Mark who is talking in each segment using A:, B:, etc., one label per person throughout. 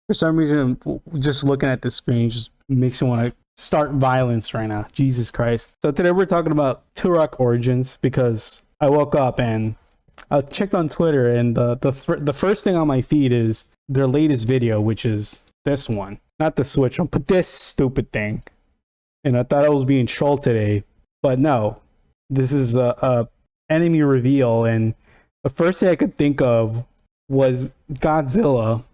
A: For some reason, just looking at the screen just makes me want to start violence right now. Jesus Christ. So today we're talking about Turok Origins because I woke up and I checked on Twitter, and the first thing on my feed is their latest video, which is this one. Not the Switch one, but this stupid thing. And I thought I was being trolled today, but no. This is a enemy reveal, and the first thing I could think of was Godzilla.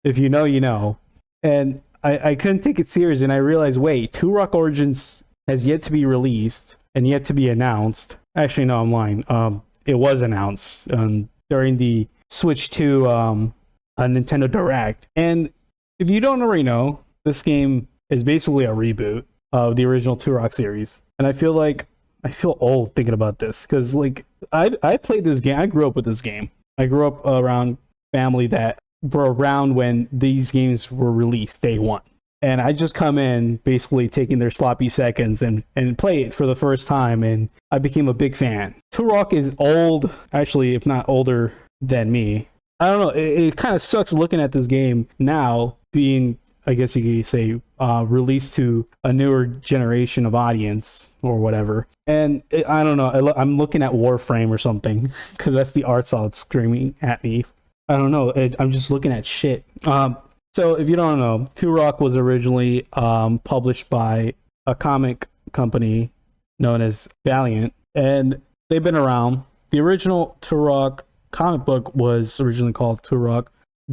A: If you know, you know. And I couldn't take it serious, and I realized, wait, Turok Origins has yet to be released and yet to be announced. Actually, no, I'm lying. It was announced during the Switch 2 Nintendo Direct. And if you don't already know, this game is basically a reboot of the original Turok series. And I feel old thinking about this because, like, I played this game. I grew up with this game. I grew up around family that were around when these games were released day one. And I just come in basically taking their sloppy seconds and play it for the first time. And I became a big fan. Turok is old, actually, if not older than me. I don't know. It kind of sucks looking at this game now being, I guess you could say, released to a newer generation of audience or whatever. And I don't know. I'm looking at Warframe or something because that's the art style that's screaming at me. I don't know. I'm just looking at shit. So if you don't know, Turok was originally published by a comic company known as Valiant, and they've been around. The original Turok comic book was originally called Turok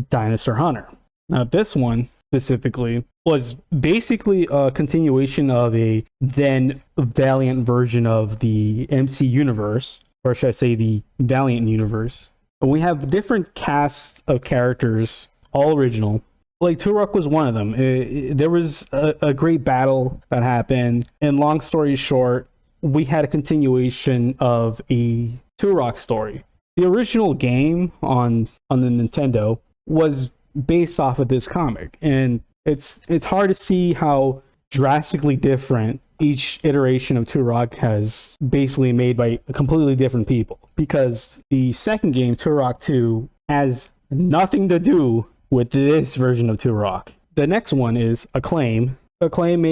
A: Dinosaur Hunter. Now this one specifically was basically a continuation of a then Valiant version of the MC universe, or should I say the Valiant universe. We have different casts of characters, all original. Like, Turok was one of them. There was a great battle that happened, and long story short, we had a continuation of a Turok story. The original game on the Nintendo was based off of this comic, and it's hard to see how drastically different each iteration of Turok has basically made by completely different people, because the second game, Turok 2, has nothing to do with this version of Turok. The next one is Acclaim. Acclaim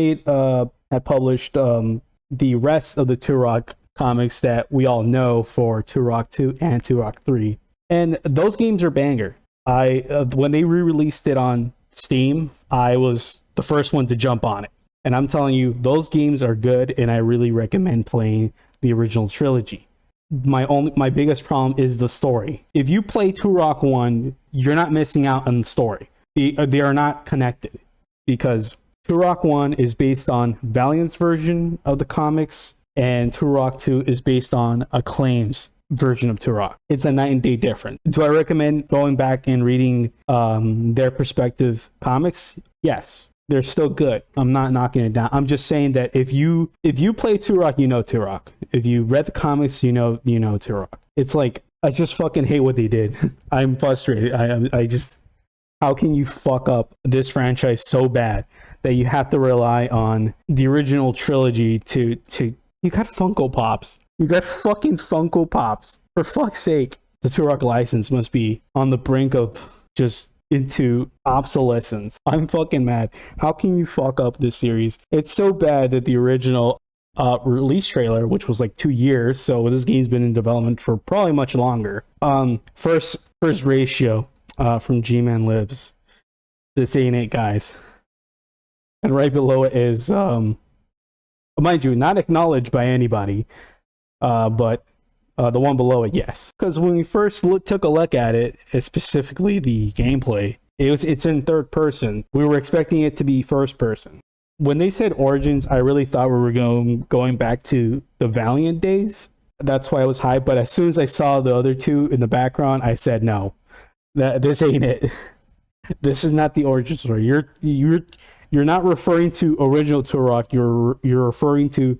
A: had published the rest of the Turok comics that we all know for Turok 2 and Turok 3. And those games are banger. When they re-released it on Steam, I was the first one to jump on it. And I'm telling you, those games are good, and I really recommend playing the original trilogy. My biggest problem is the story. If you play Turok 1, you're not missing out on the story. They are not connected, because Turok 1 is based on Valiant's version of the comics, and Turok 2 is based on Acclaim's version of Turok. It's a night and day difference. Do I recommend going back and reading their perspective comics? Yes. They're still good. I'm not knocking it down. I'm just saying that if you play Turok, you know Turok. If you read the comics, you know Turok. It's like, I just fucking hate what they did. I'm frustrated. I just, how can you fuck up this franchise so bad that you have to rely on the original trilogy to you got Funko Pops. You got fucking Funko Pops. For fuck's sake. The Turok license must be on the brink of just into obsolescence. I'm fucking mad. How can you fuck up this series? It's so bad that the original release trailer, which was like 2 years, so this game's been in development for probably much longer. First ratio from G-Man Lives. This ain't it, guys. And right below it is, mind you, not acknowledged by anybody, but the one below it, yes. Because when we first took a look at it, specifically the gameplay, it's in third person. We were expecting it to be first person. When they said Origins, I really thought we were going back to the Valiant days. That's why I was hyped. But as soon as I saw the other two in the background, I said no. This ain't it. This is not the origin story. You're not referring to original Turok. You're referring to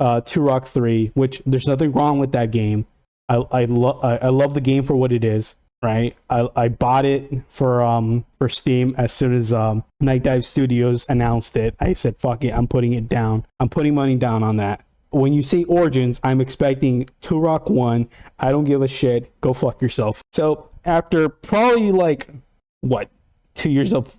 A: Turok 3, which there's nothing wrong with that game. I love the game for what it is, right? I bought it for Steam as soon as Night Dive Studios announced it. I said, fuck it, I'm putting it down. I'm putting money down on that. When you say Origins, I'm expecting Turok 1. I don't give a shit. Go fuck yourself. So after probably 2 years of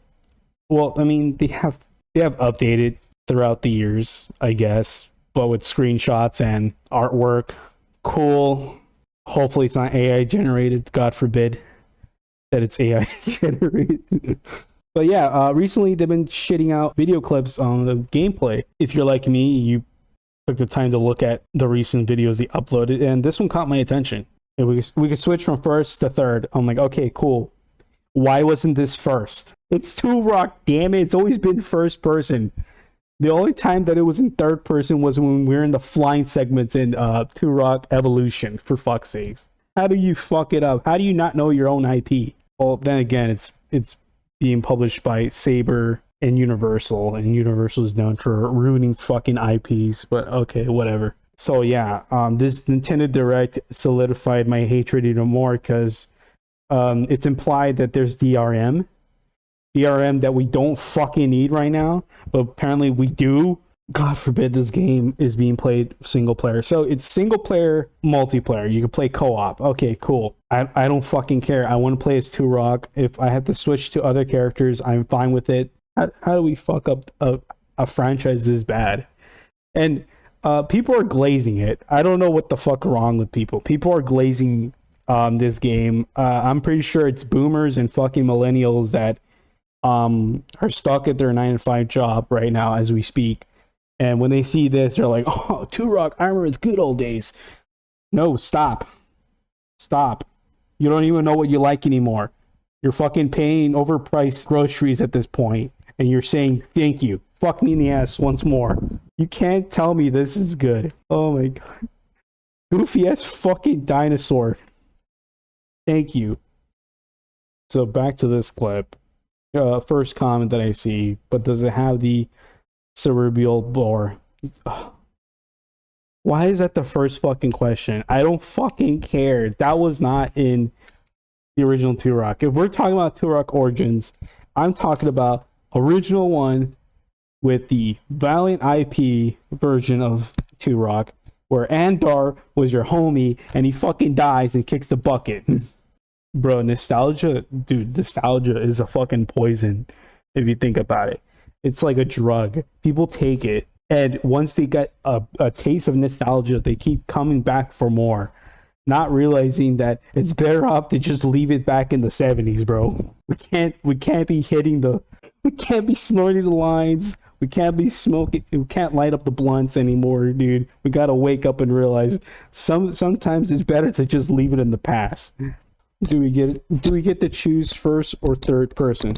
A: Well, I mean, they have updated throughout the years, I guess, but with screenshots and artwork. Cool. Hopefully, it's not AI generated. God forbid that it's AI generated. But yeah, recently they've been shitting out video clips on the gameplay. If you're like me, you took the time to look at the recent videos they uploaded, and this one caught my attention. And we could switch from first to third. I'm like, okay, cool. Why wasn't this first? It's Turok, damn it. It's always been first person. The only time that it was in third person was when we were in the flying segments in Turok Evolution, for fuck's sakes. How do you fuck it up? How do you not know your own IP? Well, then again, it's being published by Saber and Universal is known for ruining fucking IPs, but okay, whatever. So yeah, this Nintendo Direct solidified my hatred even more because it's implied that there's DRM that we don't fucking need right now, but apparently we do. God forbid this game is being played single player. So it's single player, multiplayer. You can play co-op. Okay, cool. I don't fucking care. I want to play as Turok. If I have to switch to other characters, I'm fine with it. How do we fuck up a franchise this bad? And people are glazing it. I don't know what the fuck wrong with people. People are glazing this game. I'm pretty sure it's boomers and fucking millennials that are stuck at their 9-to-5 job right now as we speak. And when they see this, they're like, oh, Turok, I remember the good old days. No, stop. Stop. You don't even know what you like anymore. You're fucking paying overpriced groceries at this point, and you're saying, thank you. Fuck me in the ass once more. You can't tell me this is good. Oh my god. Goofy ass fucking dinosaur. Thank you. So back to this clip. First comment that I see, but does it have the cerebral bore? Ugh. Why is that the first fucking question? I don't fucking care. That was not in the original Turok. If we're talking about Turok Origins, I'm talking about original one with the Valiant IP version of Turok, where Andar was your homie and he fucking dies and kicks the bucket. Bro, nostalgia is a fucking poison if you think about it. It's like a drug. People take it, and once they get a taste of nostalgia, they keep coming back for more, not realizing that it's better off to just leave it back in the 70s, bro. We can't be snorting the lines. We can't be smoking. We can't light up the blunts anymore, dude. We gotta wake up and realize sometimes it's better to just leave it in the past. Do we get to choose first or third person?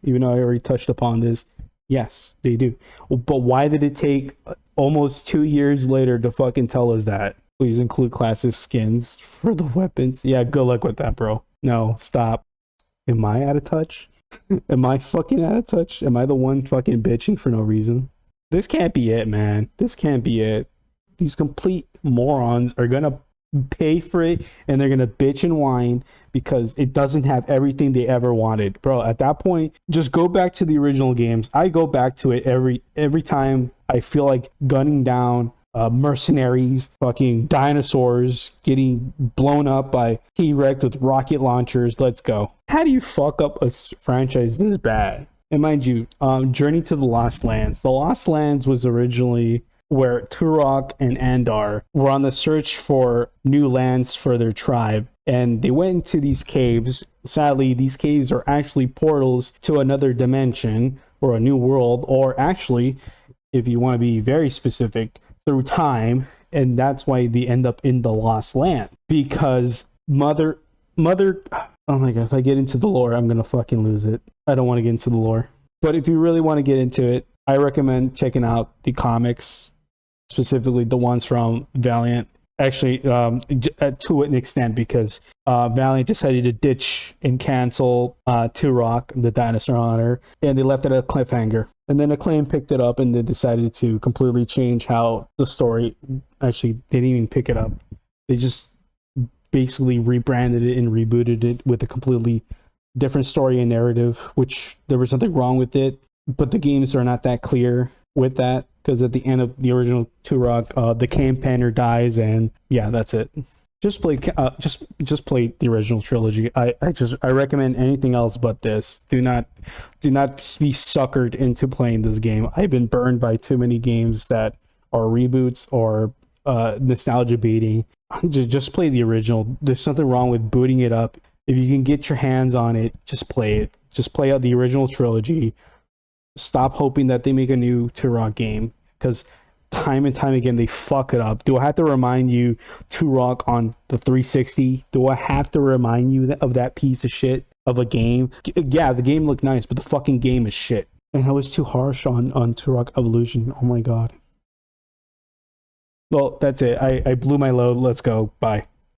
A: Even though I already touched upon this. Yes, they do. But why did it take almost 2 years later to fucking tell us that? Please include classic skins for the weapons. Yeah, good luck with that, bro. No, stop. Am I out of touch? Am I fucking out of touch? Am I the one fucking bitching for no reason? This can't be it, man. This can't be it. These complete morons are gonna pay for it, and they're gonna bitch and whine because it doesn't have everything they ever wanted. Bro, at that point, just go back to the original games. I go back to it every time I feel like gunning down mercenaries, fucking dinosaurs getting blown up by T-Rex with rocket launchers. Let's go. How do you fuck up a franchise this bad? And mind you, Journey to the Lost Lands. The Lost Lands was originally where Turok and Andar were on the search for new lands for their tribe. And they went into these caves. Sadly, these caves are actually portals to another dimension or a new world, or actually, if you want to be very specific, through time. And that's why they end up in the Lost Land. Because mother, oh my god, if I get into the lore, I'm gonna fucking lose it. I don't want to get into the lore. But if you really want to get into it, I recommend checking out the comics, specifically the ones from Valiant. Actually, to an extent, because Valiant decided to ditch and cancel Turok, the Dinosaur Hunter, and they left it at a cliffhanger. And then Acclaim picked it up, and they decided to completely change how the story. Actually, they didn't even pick it up. They just basically rebranded it and rebooted it with a completely different story and narrative, which there was nothing wrong with it. But the games are not that clear with that, because at the end of the original Turok, the campaigner dies, and yeah, that's it. just play the original trilogy. I recommend anything else but this. Do not be suckered into playing this game. I've been burned by too many games that are reboots or nostalgia baiting. Just play the original. There's something wrong with booting it up. If you can get your hands on it, just play it. Just play out the original trilogy. Stop hoping that they make a new Turok game, because time and time again they fuck it up. Do I have to remind you Turok on the 360? Do I have to remind you of that piece of shit of a game? Yeah, the game looked nice, but the fucking game is shit. And I was too harsh on Turok Evolution. Oh my god. Well, that's it. I blew my load. Let's go. Bye.